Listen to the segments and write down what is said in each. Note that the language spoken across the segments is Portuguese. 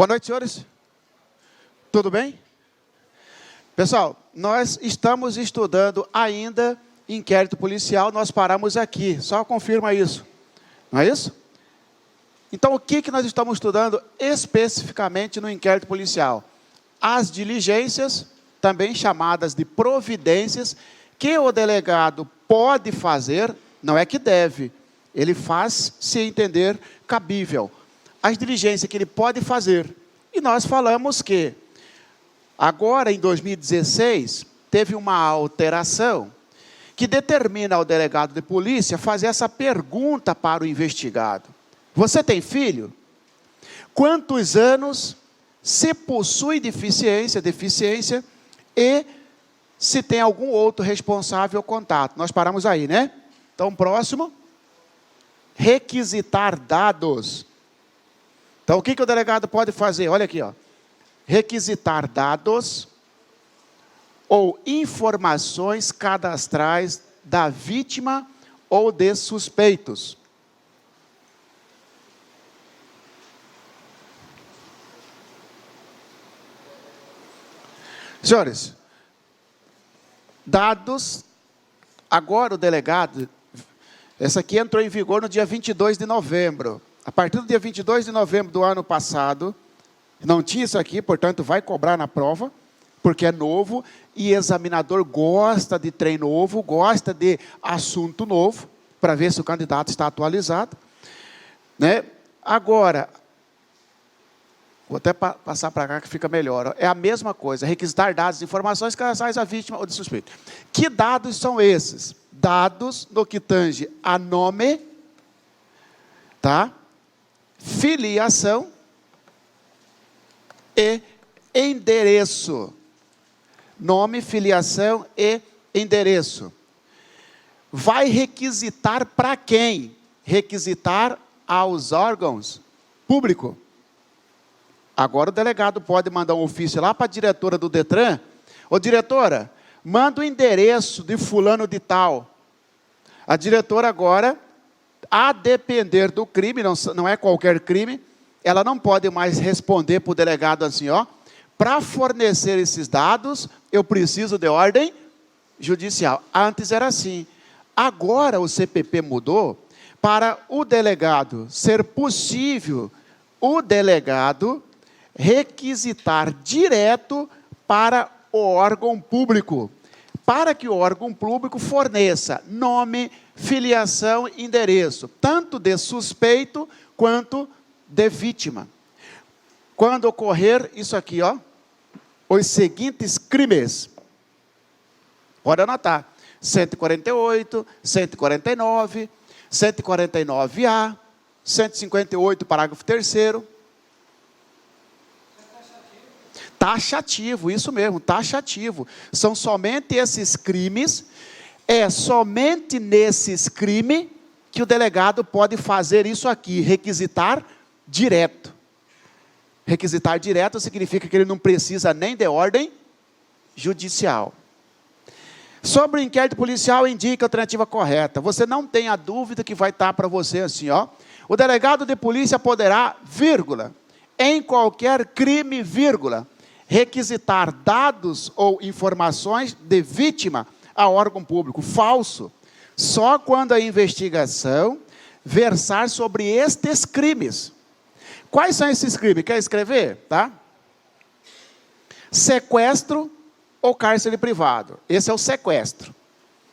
Boa noite, senhores. Tudo bem? Pessoal, nós estamos estudando ainda inquérito policial, nós paramos aqui, só confirma isso. Não é isso? Então, o que nós estamos estudando especificamente no inquérito policial? As diligências, também chamadas de providências, que o delegado pode fazer, não é que deve, ele faz se entender cabível. As diligências que ele pode fazer. E nós falamos que, agora em 2016, teve uma alteração que determina ao delegado de polícia fazer essa pergunta para o investigado. Você tem filho? Quantos anos? Se possui deficiência e se tem algum outro responsável contato. Nós paramos aí, né? Então, próximo. Requisitar dados. Então, o que o delegado pode fazer? Olha aqui, ó. Requisitar dados ou informações cadastrais da vítima ou de suspeitos. Senhores, dados, agora o delegado, essa aqui entrou em vigor no dia 22 de novembro. A partir do dia 22 de novembro do ano passado, não tinha isso aqui, portanto, vai cobrar na prova, porque é novo, e examinador gosta de trem novo, gosta de assunto novo, para ver se o candidato está atualizado. Né? Agora, vou até passar para cá que fica melhor. Ó. É a mesma coisa, requisitar dados, informações cadastrais à vítima ou de suspeito. Que dados são esses? Dados no que tange a nome, tá? Filiação e endereço. Nome, filiação e endereço. Vai requisitar para quem? Requisitar aos órgãos públicos. Agora o delegado pode mandar um ofício lá para a diretora do Detran. Ô diretora, manda o endereço de fulano de tal. A diretora agora, a depender do crime, não é qualquer crime, ela não pode mais responder para o delegado assim, ó, para fornecer esses dados, eu preciso de ordem judicial. Antes era assim. Agora o CPP mudou para o delegado ser possível, o delegado requisitar direto para o órgão público, para que o órgão público forneça nome, filiação e endereço, tanto de suspeito quanto de vítima. Quando ocorrer isso aqui, ó, os seguintes crimes, pode anotar, 148, 149, 149A, 158, parágrafo 3º, taxativo, isso mesmo, taxativo. São somente esses crimes, é somente nesses crimes que o delegado pode fazer isso aqui, requisitar direto. Requisitar direto significa que ele não precisa nem de ordem judicial. Sobre o inquérito policial, indica a alternativa correta. Você não tem a dúvida que vai estar para você assim, ó. O delegado de polícia poderá, vírgula, em qualquer crime, vírgula, requisitar dados ou informações de vítima a órgão público. Falso. Só quando a investigação versar sobre estes crimes. Quais são esses crimes? Quer escrever? Tá? Sequestro ou cárcere privado. Esse é o sequestro.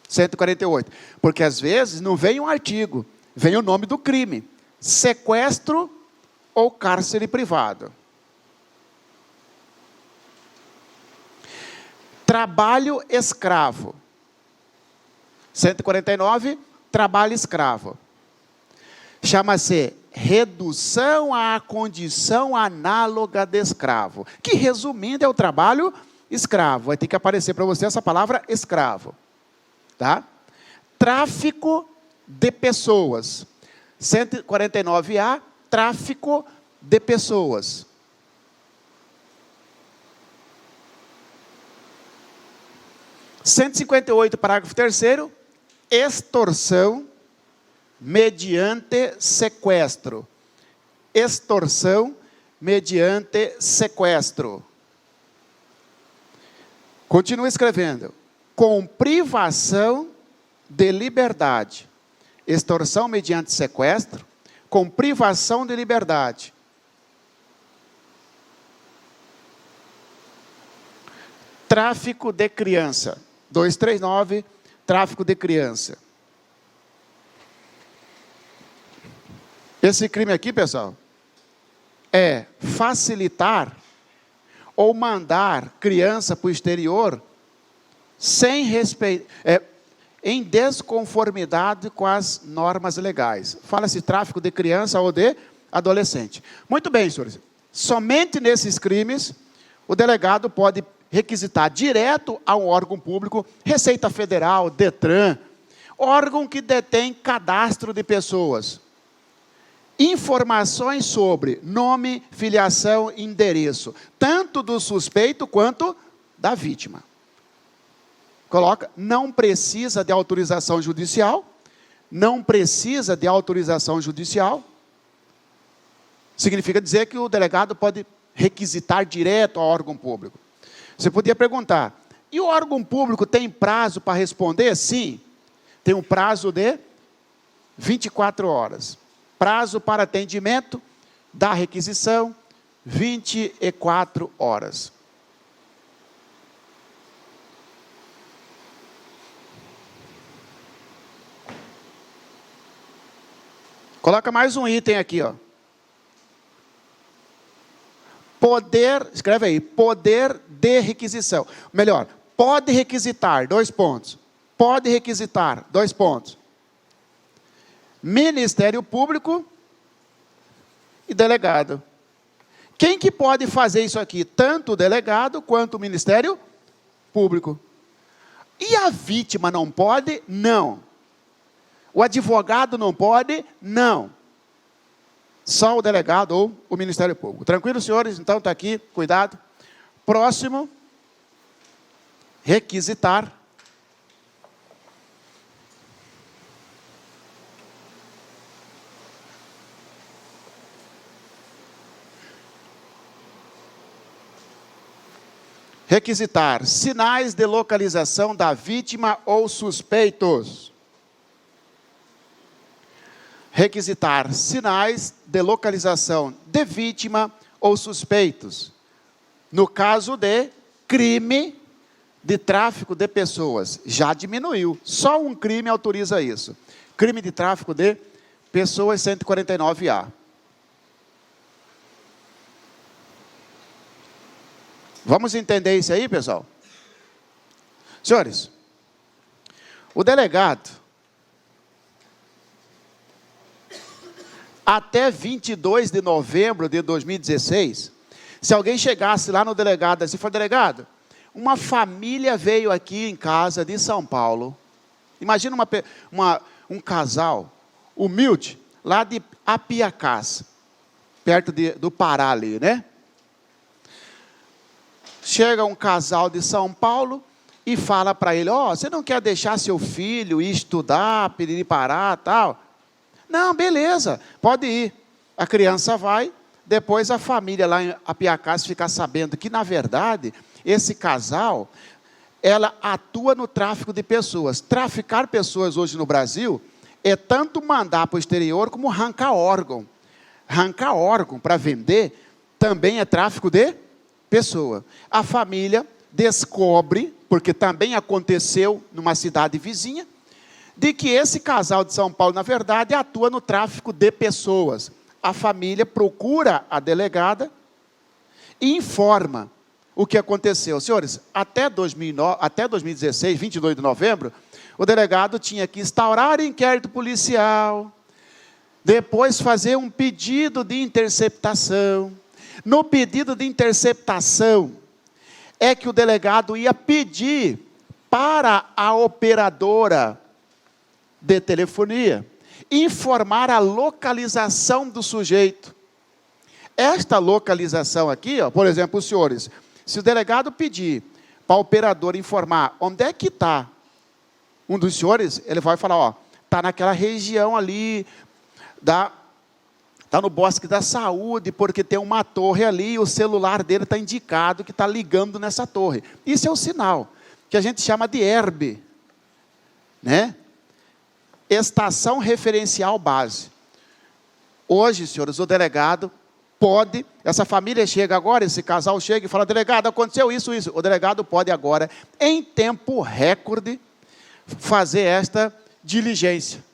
148. Porque às vezes não vem um artigo, vem o nome do crime. Sequestro ou cárcere privado. Trabalho escravo. 149, trabalho escravo. Chama-se redução à condição análoga de escravo. Que, resumindo, é o trabalho escravo. Vai ter que aparecer para você essa palavra escravo. Tá? Tráfico de pessoas. 149A, tráfico de pessoas. – 158, parágrafo 3º, extorsão mediante sequestro. Extorsão mediante sequestro. Continua escrevendo. Com privação de liberdade. Extorsão mediante sequestro, com privação de liberdade. Tráfico de criança. 239, tráfico de criança. Esse crime aqui, pessoal, é facilitar ou mandar criança para o exterior sem respeito, em desconformidade com as normas legais. Fala-se tráfico de criança ou de adolescente. Muito bem, senhores. Somente nesses crimes, o delegado pode requisitar direto a um órgão público, Receita Federal, Detran, órgão que detém cadastro de pessoas, informações sobre nome, filiação e endereço, tanto do suspeito quanto da vítima. Coloca, não precisa de autorização judicial, não precisa de autorização judicial, significa dizer que o delegado pode requisitar direto ao órgão público. Você podia perguntar, e o órgão público tem prazo para responder? Sim, tem um prazo de 24 horas. Prazo para atendimento da requisição, 24 horas. Coloca mais um item aqui, ó. Poder, escreve aí, poder de requisição. Melhor, pode requisitar, 2 pontos. Pode requisitar, 2 pontos. Ministério Público e delegado. Quem que pode fazer isso aqui? Tanto o delegado quanto o Ministério Público. E a vítima não pode? Não. O advogado não pode? Não. Só o delegado ou o Ministério Público. Tranquilo, senhores? Então está aqui, cuidado. Próximo. Requisitar. Requisitar sinais de localização da vítima ou suspeitos. Requisitar sinais de localização de vítima ou suspeitos. No caso de crime de tráfico de pessoas. Já diminuiu. Só um crime autoriza isso. Crime de tráfico de pessoas, 149A. Vamos entender isso aí, pessoal? Senhores, o delegado, até 22 de novembro de 2016, se alguém chegasse lá no delegado, assim, for delegado, uma família veio aqui em casa de São Paulo, imagina um casal humilde, lá de Apiacás, perto do Pará ali, né? Chega um casal de São Paulo e fala para ele, você não quer deixar seu filho ir estudar, piriri pará, tal? Não, beleza, pode ir. A criança vai, depois a família lá em Apiacás fica sabendo que, na verdade, esse casal, ela atua no tráfico de pessoas. Traficar pessoas hoje no Brasil é tanto mandar para o exterior como arrancar órgão. Arrancar órgão para vender também é tráfico de pessoa. A família descobre, porque também aconteceu numa cidade vizinha, de que esse casal de São Paulo, na verdade, atua no tráfico de pessoas. A família procura a delegada e informa o que aconteceu. Senhores, até 2016, 22 de novembro, o delegado tinha que instaurar inquérito policial, depois fazer um pedido de interceptação. No pedido de interceptação, é que o delegado ia pedir para a operadora de telefonia informar a localização do sujeito. Esta localização aqui, por exemplo, os senhores, se o delegado pedir para a operadora informar onde é que está um dos senhores, ele vai falar, está naquela região ali Está no Bosque da Saúde, porque tem uma torre ali e o celular dele está indicado que está ligando nessa torre. Isso é um sinal, que a gente chama de ERB, né? Estação Referencial Base. Hoje, senhores, o delegado pode, essa família chega agora, esse casal chega e fala, delegado, aconteceu isso, isso. O delegado pode agora, em tempo recorde, fazer esta diligência,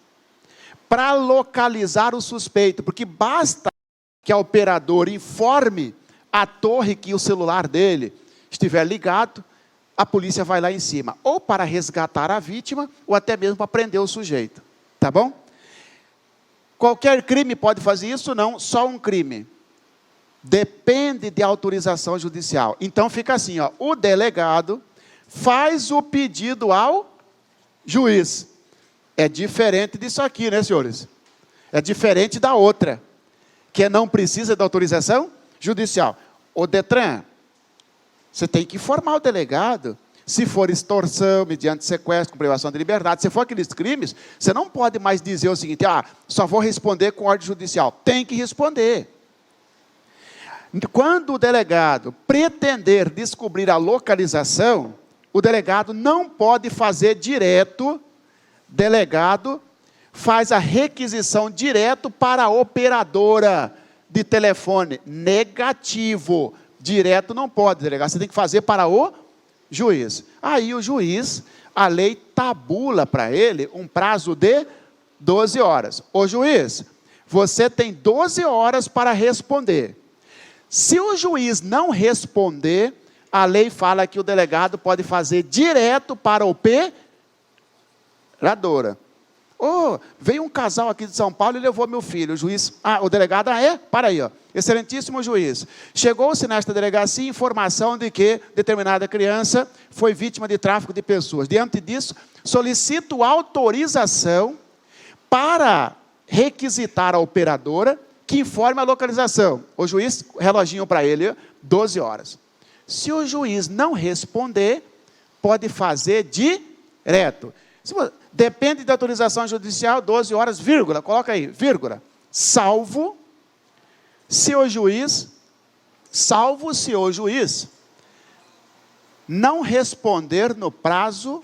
para localizar o suspeito, porque basta que a operadora informe a torre que o celular dele estiver ligado, a polícia vai lá em cima, ou para resgatar a vítima, ou até mesmo para prender o sujeito, tá bom? Qualquer crime pode fazer isso? Não, só um crime. Depende de autorização judicial. Então fica assim, ó, o delegado faz o pedido ao juiz. É diferente disso aqui, né, senhores? É diferente da outra, que não precisa de autorização judicial. O Detran, você tem que informar o delegado. Se for extorsão, mediante sequestro, com privação de liberdade, se for aqueles crimes, você não pode mais dizer o seguinte, só vou responder com ordem judicial. Tem que responder. Quando o delegado pretender descobrir a localização, o delegado não pode fazer direto, delegado faz a requisição direto para a operadora de telefone. Negativo. Direto não pode, delegado. Você tem que fazer para o juiz. Aí o juiz, a lei tabula para ele um prazo de 12 horas. Ô juiz, você tem 12 horas para responder. Se o juiz não responder, a lei fala que o delegado pode fazer direto para a operadora. Veio um casal aqui de São Paulo e levou meu filho. O juiz, o delegado, para aí, ó. Excelentíssimo juiz. Chegou-se nesta delegacia informação de que determinada criança foi vítima de tráfico de pessoas. Diante disso, solicito autorização para requisitar a operadora que informe a localização. O juiz, reloginho para ele, 12 horas. Se o juiz não responder, pode fazer direto. Depende da autorização judicial, 12 horas, vírgula, coloca aí, vírgula. Salvo se o juiz não responder no prazo,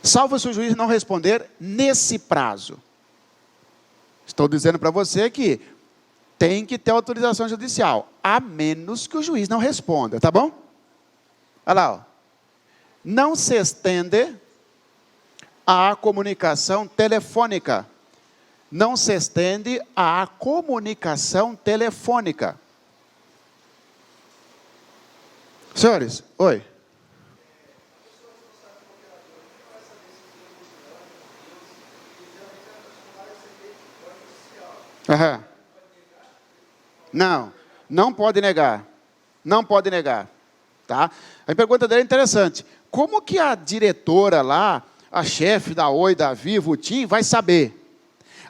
salvo se o juiz não responder nesse prazo. Estou dizendo para você que tem que ter autorização judicial, a menos que o juiz não responda, tá bom? Olha lá, ó. Não se estende à comunicação telefônica. Não se estende à comunicação telefônica. Senhores, oi. Uhum. Não pode negar. Não pode negar. Tá? A pergunta dele é interessante. Como que a diretora lá, a chefe da Oi, da Vivo, o TIM, vai saber?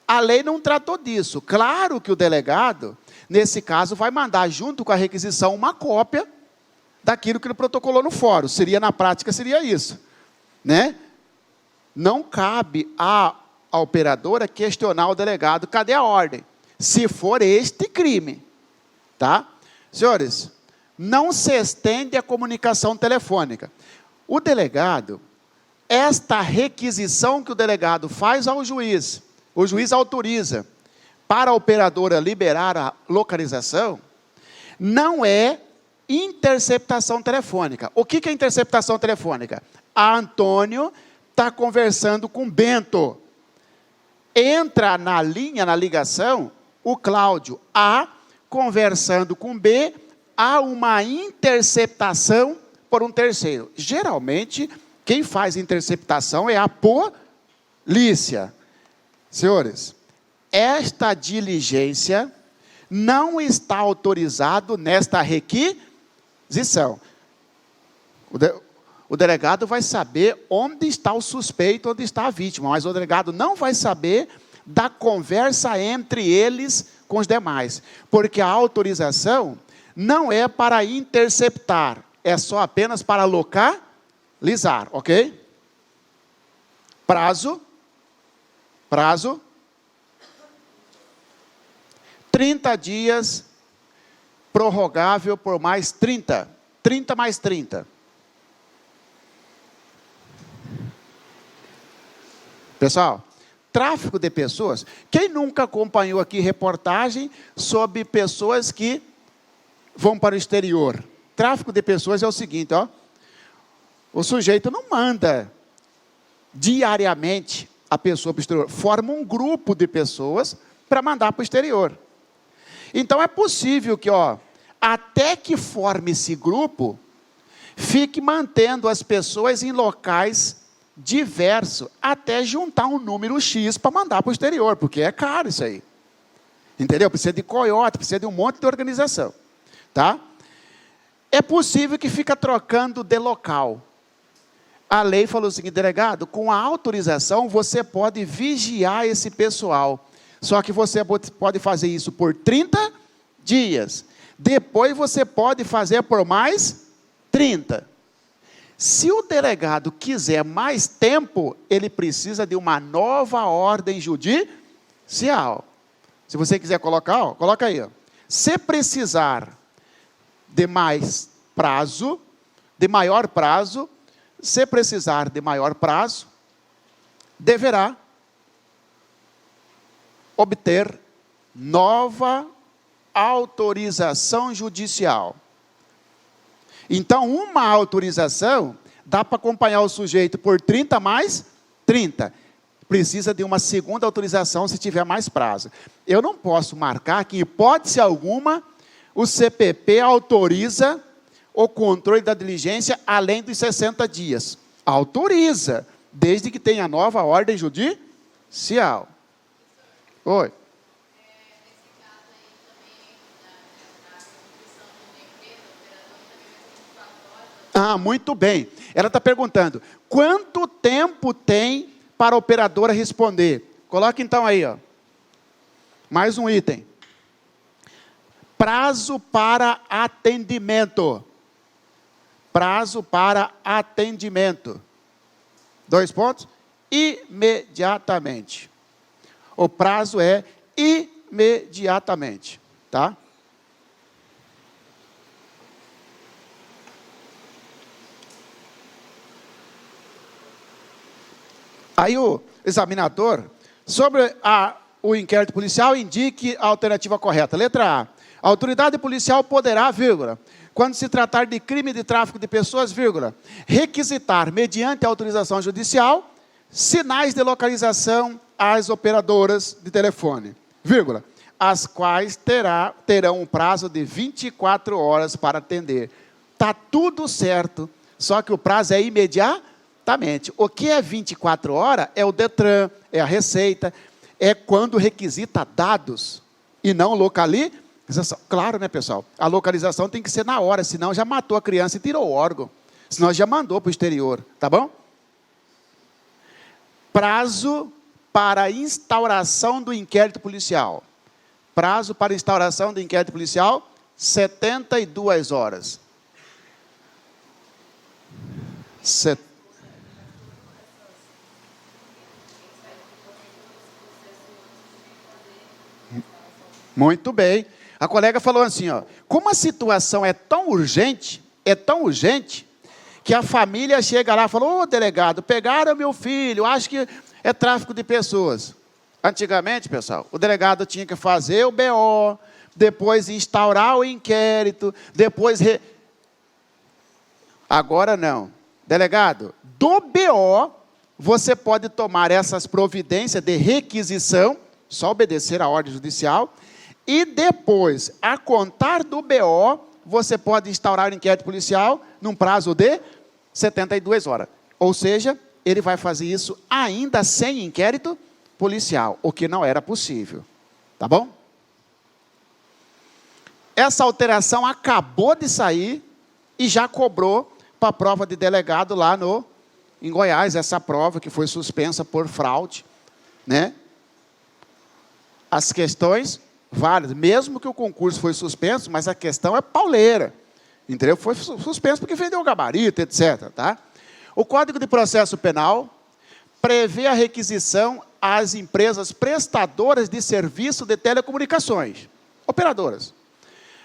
A lei não tratou disso. Claro que o delegado, nesse caso, vai mandar junto com a requisição uma cópia daquilo que ele protocolou no fórum. Na prática, seria isso. Né? Não cabe à operadora questionar o delegado, cadê a ordem? Se for este crime. Tá? Senhores, não se estende a comunicação telefônica. O delegado, esta requisição que o delegado faz ao juiz, o juiz autoriza para a operadora liberar a localização, não é interceptação telefônica. O que é interceptação telefônica? A Antônio está conversando com Bento. Entra na linha, na ligação, o Cláudio A conversando com B, há uma interceptação por um terceiro. Geralmente, quem faz interceptação é a polícia. Senhores, esta diligência não está autorizado nesta requisição. O delegado vai saber onde está o suspeito, onde está a vítima, mas o delegado não vai saber da conversa entre eles com os demais, porque a autorização não é para interceptar, é só apenas para localizar, ok? Prazo, Prazo. 30 dias, prorrogável por mais 30. 30 mais 30. Pessoal, tráfico de pessoas. Quem nunca acompanhou aqui reportagem sobre pessoas que vão para o exterior? Tráfico de pessoas é o seguinte, ó. O sujeito não manda diariamente a pessoa para o exterior. Forma um grupo de pessoas para mandar para o exterior. Então é possível que, ó, até que forme esse grupo, fique mantendo as pessoas em locais diversos, até juntar um número X para mandar para o exterior, porque é caro isso aí. Entendeu? Precisa de coiote, precisa de um monte de organização. Tá? É possível que fica trocando de local. A lei falou o seguinte, delegado, com a autorização você pode vigiar esse pessoal. Só que você pode fazer isso por 30 dias. Depois você pode fazer por mais 30. Se o delegado quiser mais tempo, ele precisa de uma nova ordem judicial. Se você quiser colocar, ó, coloca aí. Ó. Se precisar de mais prazo, de maior prazo, se precisar de maior prazo, deverá obter nova autorização judicial. Então, uma autorização dá para acompanhar o sujeito por 30 mais 30. Precisa de uma segunda autorização se tiver mais prazo. Eu não posso marcar que, em hipótese alguma, o CPP autoriza o controle da diligência além dos 60 dias. Autoriza, desde que tenha nova ordem judicial. Oi. Ah, muito bem. Ela está perguntando, quanto tempo tem para a operadora responder? Coloca então aí, ó. Mais um item. Prazo para atendimento. Prazo para atendimento. 2 pontos. Imediatamente. O prazo é imediatamente, tá? Aí o examinador, sobre o inquérito policial, indique a alternativa correta. Letra A. A autoridade policial poderá, vírgula, quando se tratar de crime de tráfico de pessoas, vírgula, requisitar, mediante autorização judicial, sinais de localização às operadoras de telefone, vírgula, as quais terão um prazo de 24 horas para atender. Está tudo certo, só que o prazo é imediatamente. O que é 24 horas é o Detran, é a Receita, é quando requisita dados e não localização. Claro, né, pessoal? A localização tem que ser na hora, senão já matou a criança e tirou o órgão. Senão já mandou para o exterior, tá bom? Prazo para instauração do inquérito policial. Prazo para instauração do inquérito policial, 72 horas. Muito bem. A colega falou assim, ó, como a situação é tão urgente, que a família chega lá e fala, ô delegado, pegaram meu filho, acho que é tráfico de pessoas. Antigamente, pessoal, o delegado tinha que fazer o BO, depois instaurar o inquérito, depois... Agora não. Delegado, do BO, você pode tomar essas providências de requisição, só obedecer a ordem judicial, e depois, a contar do BO, você pode instaurar o inquérito policial num prazo de 72 horas. Ou seja, ele vai fazer isso ainda sem inquérito policial, o que não era possível. Tá bom? Essa alteração acabou de sair e já cobrou para a prova de delegado lá em Goiás, essa prova que foi suspensa por fraude, né? As questões válidas, mesmo que o concurso foi suspenso, mas a questão é pauleira, entendeu? Foi suspenso porque vendeu o gabarito, etc. Tá? O Código de Processo Penal prevê a requisição às empresas prestadoras de serviço de telecomunicações, operadoras,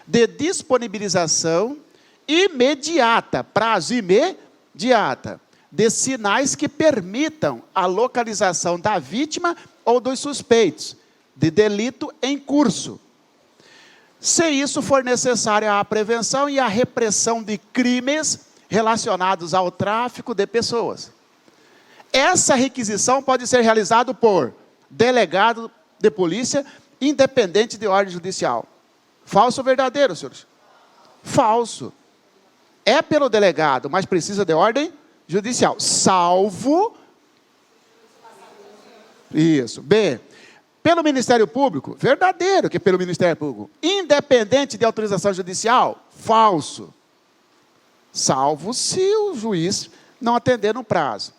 de disponibilização imediata, prazo imediata, de sinais que permitam a localização da vítima ou dos suspeitos de delito em curso, se isso for necessário à prevenção e à repressão de crimes relacionados ao tráfico de pessoas. Essa requisição pode ser realizada por delegado de polícia, independente de ordem judicial. Falso ou verdadeiro, senhores? Falso. É pelo delegado, mas precisa de ordem judicial, salvo... Isso. B, pelo Ministério Público, verdadeiro que é pelo Ministério Público, independente de autorização judicial, falso, salvo se o juiz não atender no prazo.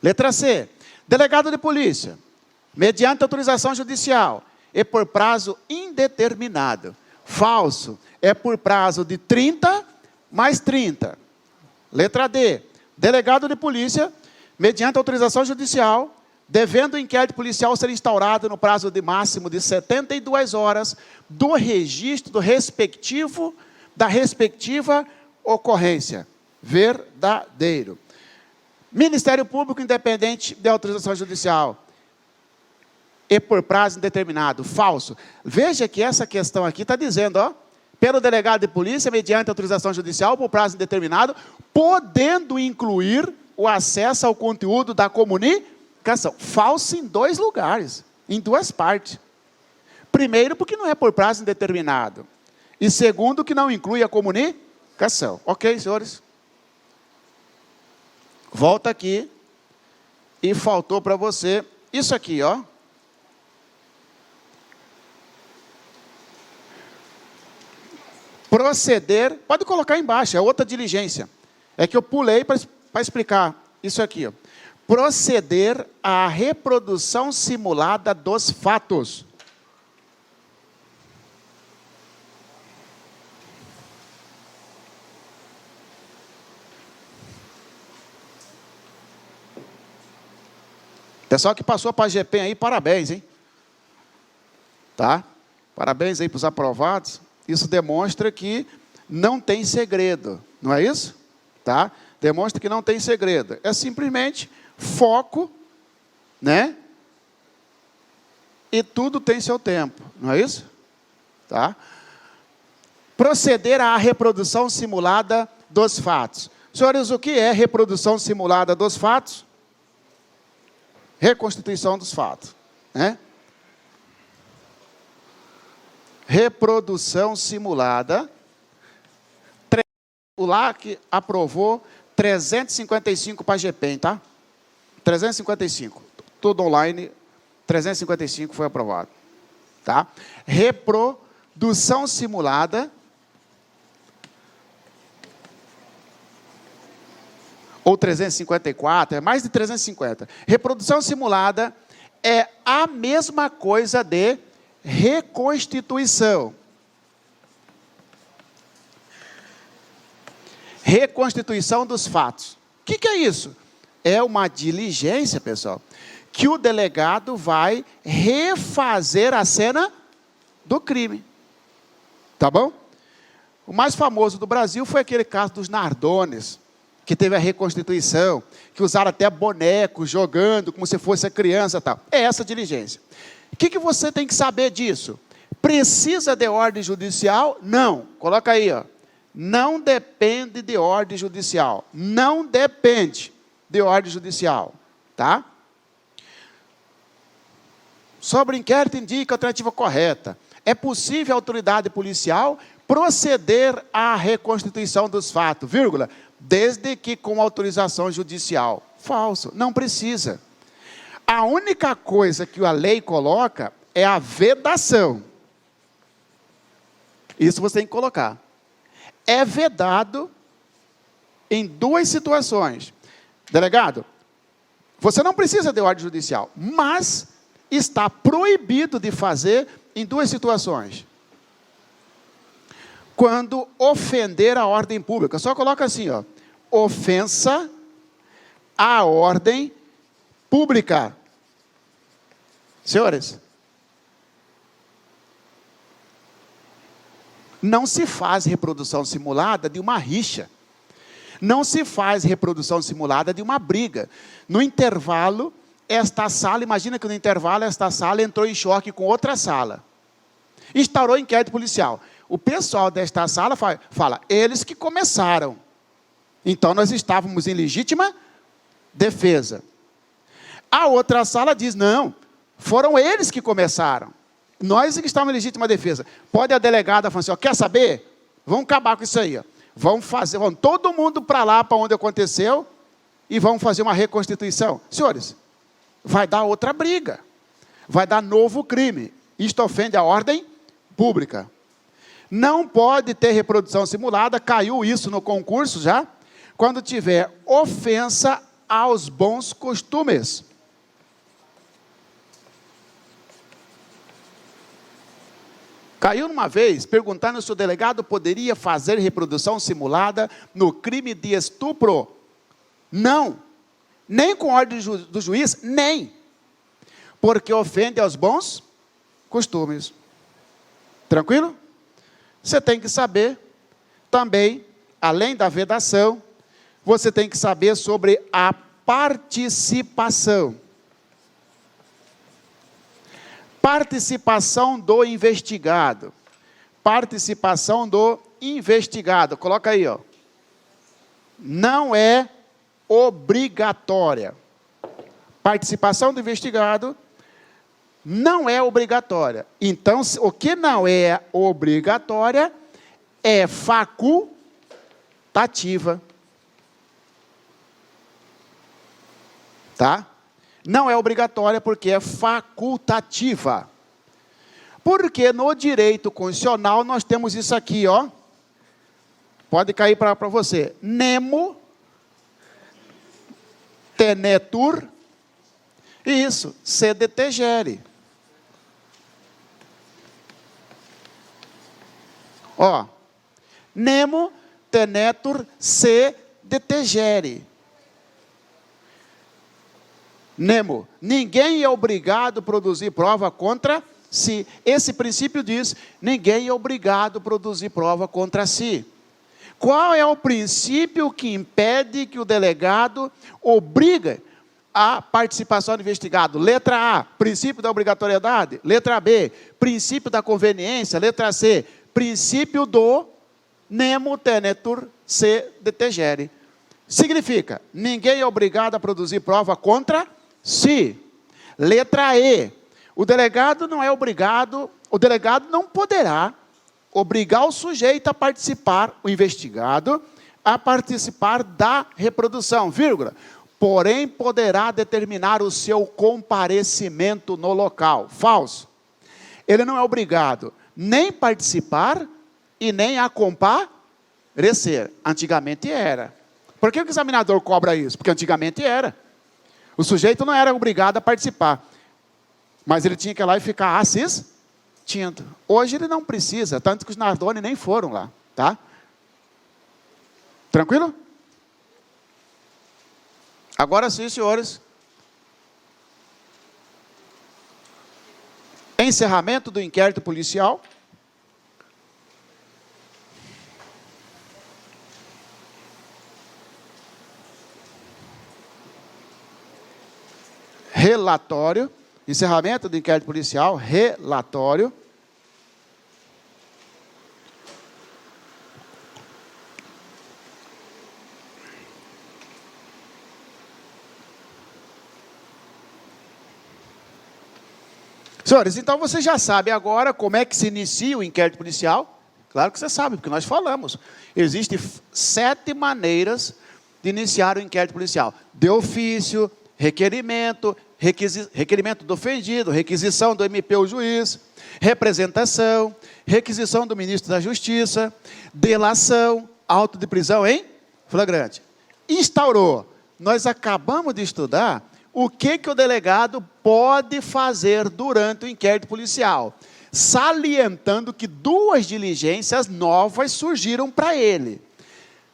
Letra C, delegado de polícia, mediante autorização judicial, e por prazo indeterminado. Falso, é por prazo de 30 mais 30. Letra D, delegado de polícia, mediante autorização judicial, devendo o inquérito policial ser instaurado no prazo de máximo de 72 horas do registro da respectiva ocorrência. Verdadeiro. Ministério Público independente de autorização judicial e por prazo indeterminado. Falso. Veja que essa questão aqui está dizendo, ó, pelo delegado de polícia, mediante autorização judicial por prazo indeterminado, podendo incluir o acesso ao conteúdo da comunicação. Falso em 2 lugares, em 2 partes. Primeiro, porque não é por prazo indeterminado. E segundo, que não inclui a comunicação. Ok, senhores? Volta aqui. E faltou para você isso aqui, ó. Proceder, pode colocar embaixo, é outra diligência. É que eu pulei para explicar isso aqui, ó. Proceder à reprodução simulada dos fatos. Pessoal que passou para a GPEM aí, parabéns, hein? Tá? Parabéns aí para os aprovados. Isso demonstra que não tem segredo, não é isso? Tá? Demonstra que não tem segredo. É simplesmente foco, né? E tudo tem seu tempo, não é isso? Tá? Proceder à reprodução simulada dos fatos. Senhores, o que é reprodução simulada dos fatos? Reconstituição dos fatos, né? Reprodução simulada. O LAC aprovou 355 para a GPEM, tá? 355. Tudo online, 355 foi aprovado. Tá? Reprodução simulada. Ou 354, é mais de 350. Reprodução simulada é a mesma coisa de reconstituição. Reconstituição dos fatos. O que é isso? É uma diligência, pessoal, que o delegado vai refazer a cena do crime. Tá bom? O mais famoso do Brasil foi aquele caso dos Nardones, que teve a reconstituição, que usaram até bonecos jogando como se fosse a criança e tal. É essa diligência. O que você tem que saber disso? Precisa de ordem judicial? Não. Coloca aí, ó. Não depende de ordem judicial. Não depende de ordem judicial. Tá? Sobre o inquérito indica a alternativa correta. É possível a autoridade policial proceder à reconstituição dos fatos, vírgula, desde que com autorização judicial. Falso, não precisa. A única coisa que a lei coloca é a vedação. Isso você tem que colocar. É vedado em 2 situações. Delegado, você não precisa de ordem judicial, mas está proibido de fazer em 2 situações. Quando ofender a ordem pública. Só coloca assim, ó. Ofensa à ordem pública. Senhores, não se faz reprodução simulada de uma rixa. Não se faz reprodução simulada de uma briga. No intervalo, esta sala, imagina que no intervalo esta sala entrou em choque com outra sala. Instaurou inquérito policial. O pessoal desta sala fala, eles que começaram. Então nós estávamos em legítima defesa. A outra sala diz, não, foram eles que começaram. Nós que estávamos em legítima defesa. Pode a delegada falar assim, ó, quer saber? Vamos acabar com isso aí. Ó. Vamos todo mundo para lá, para onde aconteceu, e vamos fazer uma reconstituição. Senhores, vai dar outra briga. Vai dar novo crime. Isto ofende a ordem pública. Não pode ter reprodução simulada, caiu isso no concurso já, quando tiver ofensa aos bons costumes. Caiu uma vez, perguntando se o delegado poderia fazer reprodução simulada no crime de estupro. Não. Nem com ordem do juiz, nem. Porque ofende aos bons costumes. Tranquilo? Você tem que saber também, além da vedação, você tem que saber sobre a participação. Participação do investigado. Participação do investigado. Coloca aí, ó. Não é obrigatória. Participação do investigado não é obrigatória. Então, o que não é obrigatória é facultativa. Tá? Não é obrigatória porque é facultativa. Porque no direito constitucional nós temos isso aqui, ó. Pode cair para você. Nemo tenetur. Isso, se detegere. Ó. Nemo tenetur se detegere. Nemo, ninguém é obrigado a produzir prova contra si. Esse princípio diz, ninguém é obrigado a produzir prova contra si. Qual é o princípio que impede que o delegado obriga a participação do investigado? Letra A, princípio da obrigatoriedade. Letra B, princípio da conveniência. Letra C, princípio do nemo tenetur se detegere. Significa, ninguém é obrigado a produzir prova contra si. Letra E, o delegado não é obrigado, o delegado não poderá obrigar o sujeito a participar, o investigado, a participar da reprodução, vírgula. Porém, poderá determinar o seu comparecimento no local. Falso. Ele não é obrigado nem participar e nem a comparecer. Antigamente era. Por que o examinador cobra isso? Porque antigamente era. O sujeito não era obrigado a participar. Mas ele tinha que ir lá e ficar assistindo. Hoje ele não precisa, tanto que os Nardoni nem foram lá. Tá? Tranquilo? Agora sim, senhores. Encerramento do inquérito policial. Relatório, encerramento do inquérito policial, relatório. Senhores, então você já sabe agora como é que se inicia o inquérito policial? Claro que você sabe, porque nós falamos. Existem 7 maneiras de iniciar o inquérito policial. De ofício, requerimento, requerimento do ofendido, requisição do MP ou juiz, representação, requisição do ministro da Justiça, delação, auto de prisão em flagrante. Instaurou. Nós acabamos de estudar o que o delegado pode fazer durante o inquérito policial, salientando que 2 diligências novas surgiram para ele.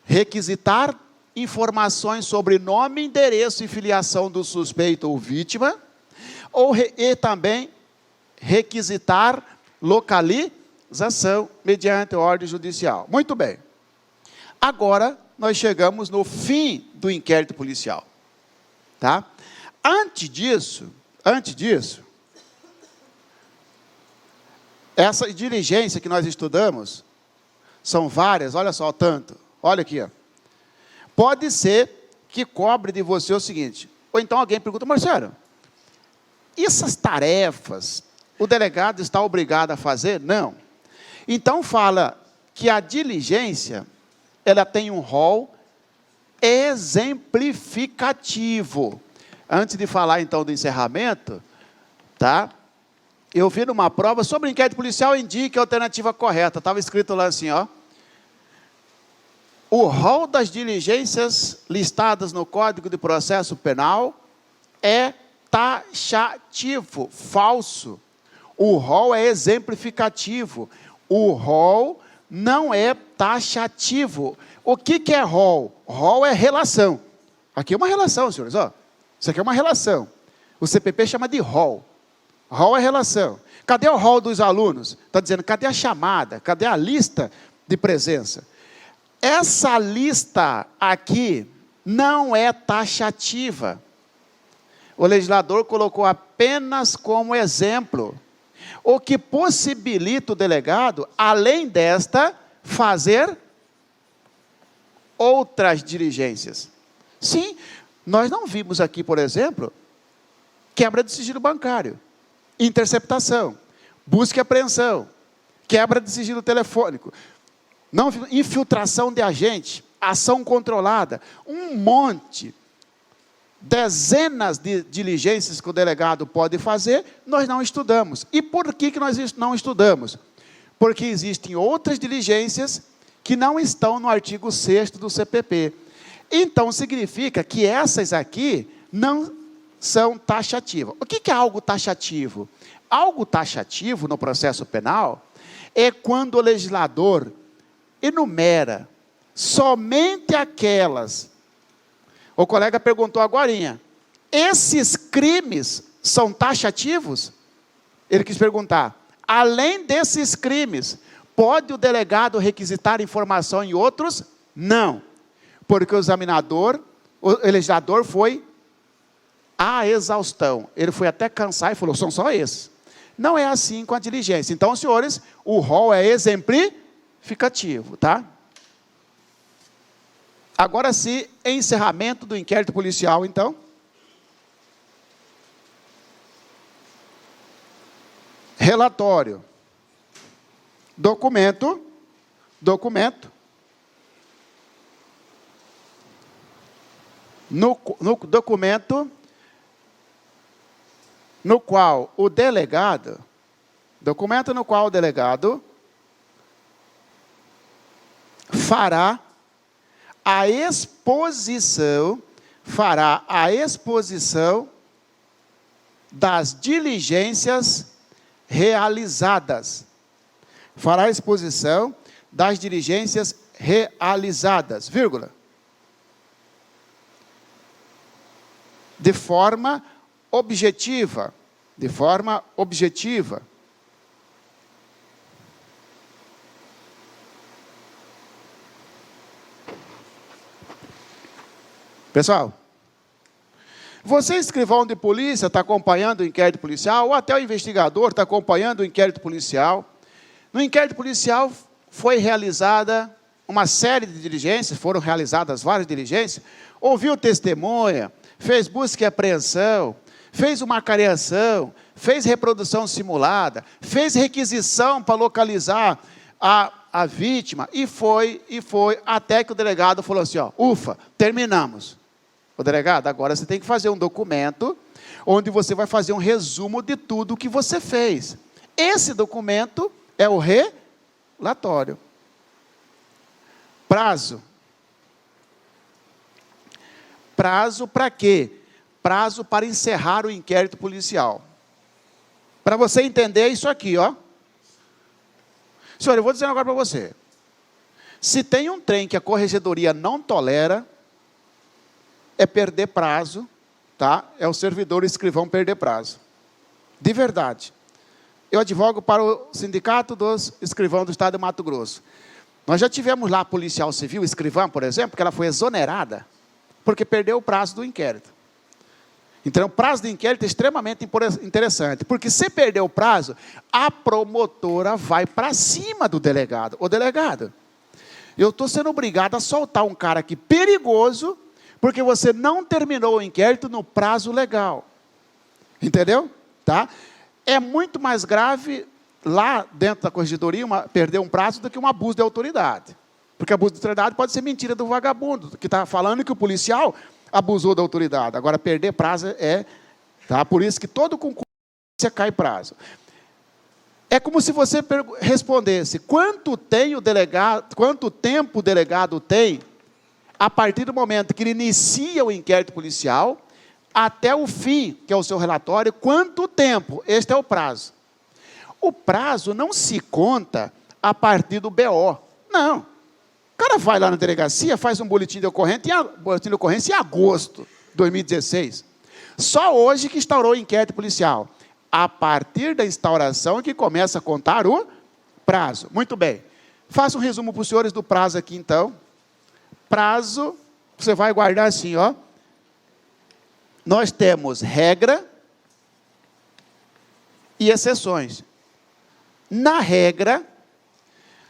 Requisitar informações sobre nome, endereço e filiação do suspeito ou vítima, E também requisitar localização mediante ordem judicial. Muito bem. Agora, nós chegamos no fim do inquérito policial. Tá? Antes disso, essa diligência que nós estudamos, são várias, olha só o tanto. Olha aqui, ó. Pode ser que cobre de você o seguinte, ou então alguém pergunta, Marcelo, essas tarefas, o delegado está obrigado a fazer? Não. Então fala que a diligência, ela tem um rol exemplificativo. Antes de falar então do encerramento, tá? Eu vi numa prova sobre inquérito policial, indique a alternativa correta. Estava escrito lá assim, ó. O rol das diligências listadas no Código de Processo Penal é taxativo, falso. O rol é exemplificativo. O rol não é taxativo. O que é rol? Rol é relação. Aqui é uma relação, senhores. Ó. Isso aqui é uma relação. O CPP chama de rol. Rol é relação. Cadê o rol dos alunos? Está dizendo, cadê a chamada? Cadê a lista de presença? Essa lista aqui não é taxativa. O legislador colocou apenas como exemplo, o que possibilita o delegado, além desta, fazer outras diligências. Sim, nós não vimos aqui, por exemplo, quebra de sigilo bancário, interceptação, busca e apreensão, quebra de sigilo telefônico, não, infiltração de agente, ação controlada, um monte, dezenas de diligências que o delegado pode fazer, nós não estudamos. E por que nós não estudamos? Porque existem outras diligências que não estão no artigo 6º do CPP. Então, significa que essas aqui não são taxativas. O que é algo taxativo? Algo taxativo no processo penal é quando o legislador enumera somente aquelas. O colega perguntou agorinha, esses crimes são taxativos? Ele quis perguntar, além desses crimes, pode o delegado requisitar informação em outros? Não, porque o examinador, o legislador foi à exaustão, ele foi até cansar e falou, são só esses. Não é assim com a diligência. Então, senhores, o rol é exemplificativo, tá? Agora sim, encerramento do inquérito policial, então. Relatório. Documento. No documento no qual o delegado, fará a exposição das diligências realizadas. Fará a exposição das diligências realizadas, vírgula. De forma objetiva. Pessoal, você, escrivão de polícia, está acompanhando o inquérito policial, ou até o investigador está acompanhando o inquérito policial. No inquérito policial foi realizada uma série de diligências, foram realizadas várias diligências, ouviu testemunha, fez busca e apreensão, fez uma acareação, fez reprodução simulada, fez requisição para localizar a vítima, e foi, até que o delegado falou assim, ó, ufa, terminamos. O delegado, agora você tem que fazer um documento, onde você vai fazer um resumo de tudo o que você fez. Esse documento é o relatório. Prazo. Prazo para quê? Prazo para encerrar o inquérito policial. Para você entender isso aqui, ó. Senhor, eu vou dizer agora para você. Se tem um trem que a corregedoria não tolera, é perder prazo, tá? É o servidor escrivão perder prazo. De verdade. Eu advogo para o Sindicato dos Escrivãos do Estado de Mato Grosso. Nós já tivemos lá a policial civil, escrivã, por exemplo, que ela foi exonerada porque perdeu o prazo do inquérito. Então, o prazo do inquérito é extremamente interessante, porque se perder o prazo, a promotora vai para cima do delegado. Ô delegado, eu estou sendo obrigado a soltar um cara aqui perigoso, porque você não terminou o inquérito no prazo legal. Entendeu? Tá? É muito mais grave lá dentro da corregedoria perder um prazo do que um abuso de autoridade. Porque abuso de autoridade pode ser mentira do vagabundo, que está falando que o policial abusou da autoridade. Agora, perder prazo tá? Por isso que todo concurso você cai prazo. É como se você respondesse, quanto tempo o delegado tem, a partir do momento que ele inicia o inquérito policial, até o fim, que é o seu relatório, quanto tempo? Este é o prazo. O prazo não se conta a partir do BO. Não. O cara vai lá na delegacia, faz um boletim de ocorrência em agosto de 2016. Só hoje que instaurou o inquérito policial. A partir da instauração que começa a contar o prazo. Muito bem. Faço um resumo para os senhores do prazo aqui, então. Prazo, você vai guardar assim, ó. Nós temos regra e exceções. Na regra,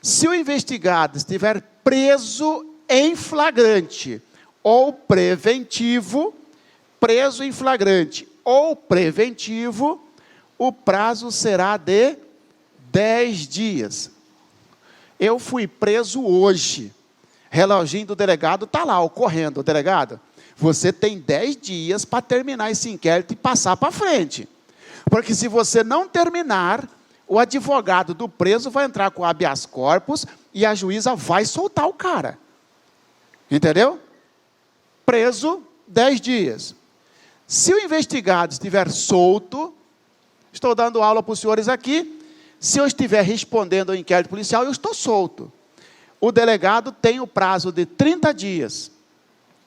se o investigado estiver preso em flagrante ou preventivo, preso em flagrante ou preventivo, o prazo será de 10 dias. Eu fui preso hoje. Reloginho do delegado está lá, ocorrendo. Delegado, você tem 10 dias para terminar esse inquérito e passar para frente. Porque se você não terminar, o advogado do preso vai entrar com habeas corpus e a juíza vai soltar o cara. Entendeu? Preso, 10 dias. Se o investigado estiver solto, estou dando aula para os senhores aqui, se eu estiver respondendo ao inquérito policial, eu estou solto. O delegado tem o prazo de 30 dias.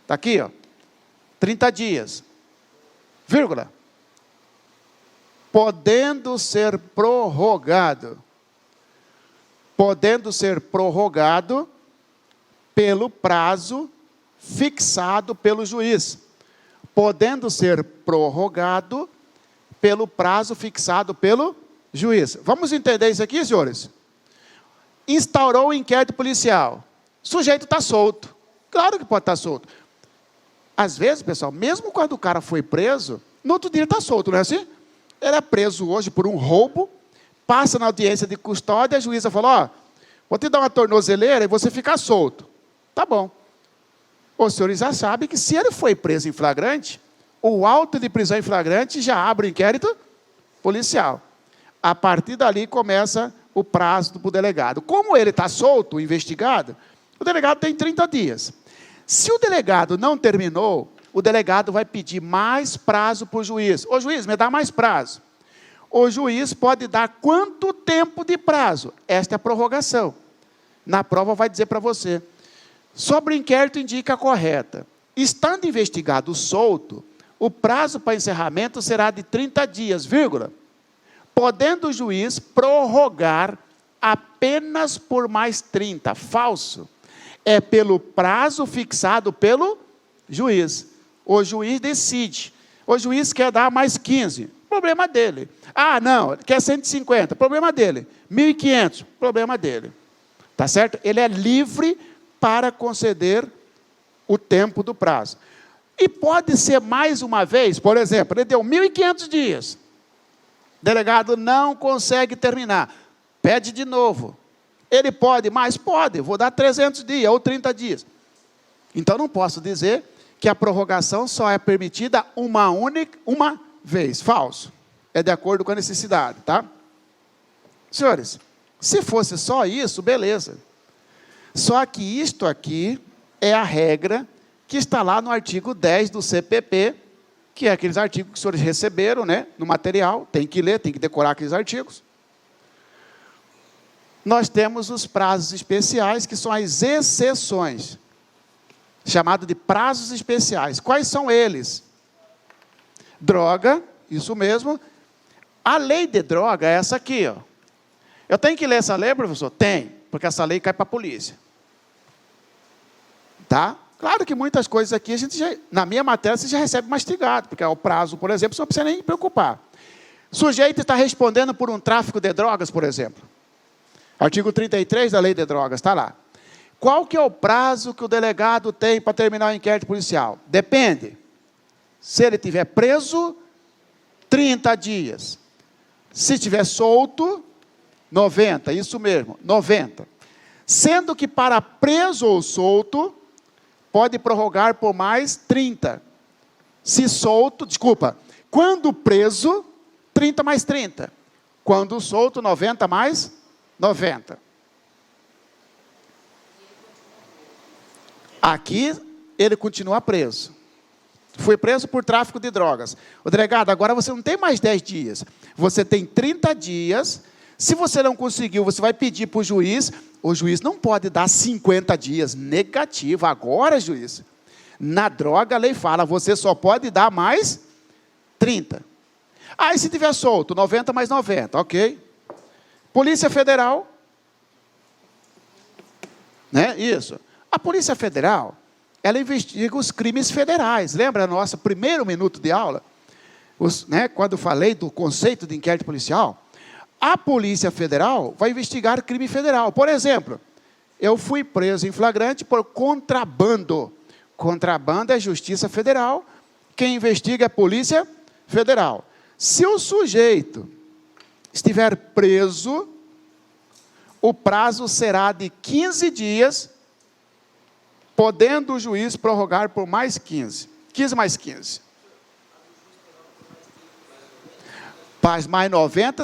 Está aqui, ó. 30 dias. Vírgula. Podendo ser prorrogado. Podendo ser prorrogado pelo prazo fixado pelo juiz. Podendo ser prorrogado pelo prazo fixado pelo juiz. Vamos entender isso aqui, senhores? Instaurou o inquérito policial. O sujeito está solto. Claro que pode estar solto. Às vezes, pessoal, mesmo quando o cara foi preso, no outro dia ele está solto, não é assim? Ele é preso hoje por um roubo, passa na audiência de custódia, a juíza fala, ó, vou te dar uma tornozeleira e você fica solto. Tá bom. Os senhores já sabem que se ele foi preso em flagrante, o auto de prisão em flagrante já abre o inquérito policial. A partir dali começa o prazo para o delegado. Como ele está solto, o investigado, o delegado tem 30 dias. Se o delegado não terminou, o delegado vai pedir mais prazo para o juiz. Ô juiz, me dá mais prazo. O juiz pode dar quanto tempo de prazo? Esta é a prorrogação. Na prova vai dizer para você. Sobre o inquérito indica a correta. Estando investigado solto, o prazo para encerramento será de 30 dias, vírgula. Podendo o juiz prorrogar apenas por mais 30. Falso. É pelo prazo fixado pelo juiz. O juiz decide. O juiz quer dar mais 15. Problema dele. Ah, não, quer 150. Problema dele. 1.500. Problema dele. Tá certo? Ele é livre para conceder o tempo do prazo. E pode ser mais uma vez, por exemplo, ele deu 1.500 dias. O delegado não consegue terminar. Pede de novo. Ele pode mais? Pode. Vou dar 300 dias ou 30 dias. Então, não posso dizer que a prorrogação só é permitida uma vez. Falso. É de acordo com a necessidade, tá? Senhores, se fosse só isso, beleza. Só que isto aqui é a regra que está lá no artigo 10 do CPP, que é aqueles artigos que os senhores receberam, né, no material, tem que ler, tem que decorar aqueles artigos. Nós temos os prazos especiais, que são as exceções, chamado de prazos especiais. Quais são eles? Droga, isso mesmo, A lei de droga é essa aqui, ó. Eu tenho que ler essa lei, professor? Tem, porque essa lei cai para a polícia. Tá? Claro que muitas coisas aqui, na minha matéria, você já recebe mastigado, porque o prazo, por exemplo, você não precisa nem preocupar. O sujeito está respondendo por um tráfico de drogas, por exemplo. Artigo 33 da lei de drogas, está lá. Qual que é o prazo que o delegado tem para terminar o inquérito policial? Depende. Se ele estiver preso, 30 dias. Se estiver solto, 90, isso mesmo, 90. Sendo que para preso ou solto, pode prorrogar por mais 30. Se solto, quando preso, 30 mais 30. Quando solto, 90 mais 90. Aqui, ele continua preso. Foi preso por tráfico de drogas. O delegado, agora você não tem mais 10 dias. Você tem 30 dias. Se você não conseguiu, você vai pedir para o juiz. O juiz não pode dar 50 dias. Negativo. Agora, juiz, na droga, a lei fala, você só pode dar mais 30. Aí, se tiver solto, 90 mais 90, ok. Polícia Federal. Né? Isso. A Polícia Federal, ela investiga os crimes federais. Lembra nosso primeiro minuto de aula? Quando eu falei do conceito de inquérito policial? A Polícia Federal vai investigar crime federal. Por exemplo, eu fui preso em flagrante por contrabando. Contrabando é Justiça Federal. Quem investiga é a Polícia Federal. Se o sujeito estiver preso, o prazo será de 15 dias, podendo o juiz prorrogar por mais 15. 15 mais 15. Faz mais 90,